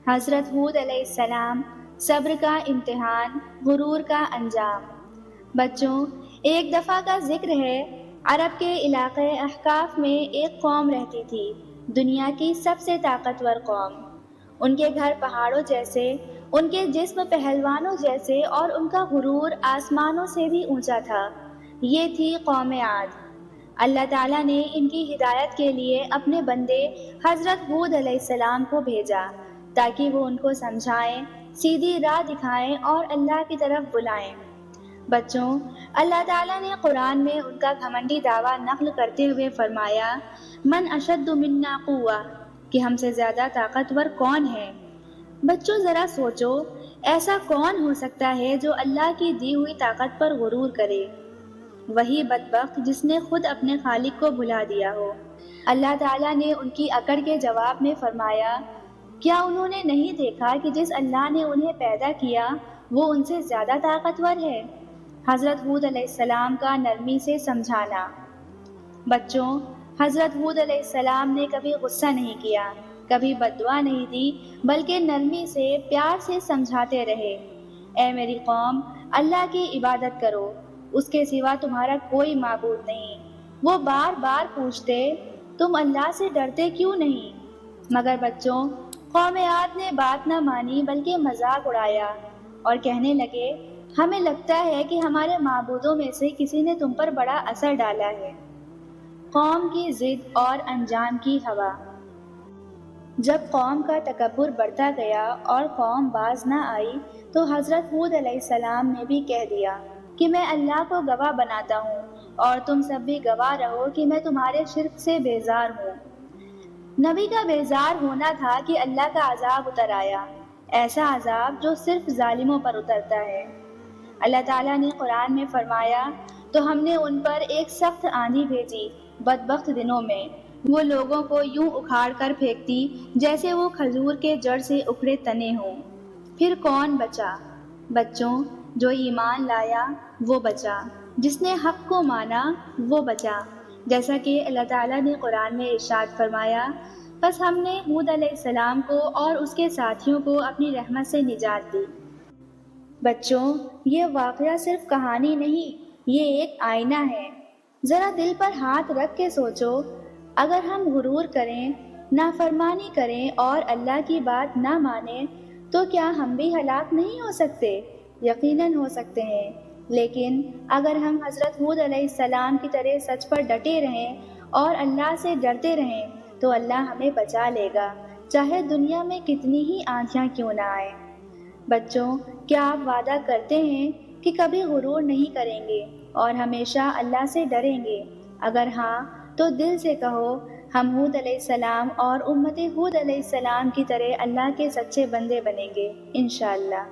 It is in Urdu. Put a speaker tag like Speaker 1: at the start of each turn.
Speaker 1: حضرت ہود علیہ السلام، صبر کا امتحان، غرور کا انجام۔ بچوں، ایک دفعہ کا ذکر ہے، عرب کے علاقے احقاف میں ایک قوم رہتی تھی، دنیا کی سب سے طاقتور قوم۔ ان کے گھر پہاڑوں جیسے، ان کے جسم پہلوانوں جیسے، اور ان کا غرور آسمانوں سے بھی اونچا تھا۔ یہ تھی قوم عاد۔ اللہ تعالیٰ نے ان کی ہدایت کے لیے اپنے بندے حضرت ہود علیہ السلام کو بھیجا تاکہ وہ ان کو سمجھائیں، سیدھی راہ دکھائیں اور اللہ کی طرف بلائیں۔ بچوں، اللہ تعالیٰ نے قرآن میں ان کا گھمنڈی دعویٰ نقل کرتے ہوئے فرمایا، من اشد منا قوہ، کہ ہم سے زیادہ طاقتور کون ہے؟ بچوں ذرا سوچو، ایسا کون ہو سکتا ہے جو اللہ کی دی ہوئی طاقت پر غرور کرے؟ وہی بدبخت جس نے خود اپنے خالق کو بھلا دیا ہو۔ اللہ تعالیٰ نے ان کی اکڑ کے جواب میں فرمایا، کیا انہوں نے نہیں دیکھا کہ جس اللہ نے انہیں پیدا کیا وہ ان سے زیادہ طاقتور ہے؟ حضرت ہود علیہ السلام کا نرمی سے سمجھانا۔ بچوں، حضرت ہود علیہ السلام نے کبھی غصہ نہیں کیا، کبھی بددعا نہیں دی، بلکہ نرمی سے، پیار سے سمجھاتے رہے، اے میری قوم، اللہ کی عبادت کرو، اس کے سوا تمہارا کوئی معبود نہیں۔ وہ بار بار پوچھتے، تم اللہ سے ڈرتے کیوں نہیں؟ مگر بچوں، قوم عاد نے بات نہ مانی بلکہ مذاق اڑایا اور کہنے لگے، ہمیں لگتا ہے کہ ہمارے معبودوں میں سے کسی نے تم پر بڑا اثر ڈالا ہے۔ قوم کی ضد اور انجام کی ہوا۔ جب قوم کا تکبر بڑھتا گیا اور قوم باز نہ آئی تو حضرت ہود علیہ السلام نے بھی کہہ دیا کہ میں اللہ کو گواہ بناتا ہوں اور تم سب بھی گواہ رہو کہ میں تمہارے شرک سے بیزار ہوں۔ نبی کا بیزار ہونا تھا کہ اللہ کا عذاب اتر آیا، ایسا عذاب جو صرف ظالموں پر اترتا ہے۔ اللہ تعالیٰ نے قرآن میں فرمایا، تو ہم نے ان پر ایک سخت آندھی بھیجی بدبخت دنوں میں، وہ لوگوں کو یوں اکھاڑ کر پھینکتی جیسے وہ کھجور کے جڑ سے اکھڑے تنے ہوں۔ پھر کون بچا؟ بچوں، جو ایمان لایا وہ بچا، جس نے حق کو مانا وہ بچا، جیسا کہ اللہ تعالیٰ نے قرآن میں ارشاد فرمایا، بس ہم نے ہود علیہ السلام کو اور اس کے ساتھیوں کو اپنی رحمت سے نجات دی۔ بچوں، یہ واقعہ صرف کہانی نہیں، یہ ایک آئینہ ہے۔ ذرا دل پر ہاتھ رکھ کے سوچو، اگر ہم غرور کریں، نافرمانی کریں اور اللہ کی بات نہ مانیں تو کیا ہم بھی ہلاک نہیں ہو سکتے؟ یقیناً ہو سکتے ہیں، لیکن اگر ہم حضرت ہود علیہ السلام کی طرح سچ پر ڈٹے رہیں اور اللہ سے ڈرتے رہیں تو اللہ ہمیں بچا لے گا، چاہے دنیا میں کتنی ہی آندھیاں کیوں نہ آئیں۔ بچوں، کیا آپ وعدہ کرتے ہیں کہ کبھی غرور نہیں کریں گے اور ہمیشہ اللہ سے ڈریں گے؟ اگر ہاں تو دل سے کہو، ہم ہود علیہ السلام اور امت ہود علیہ السلام کی طرح اللہ کے سچے بندے بنیں گے، انشاءاللہ۔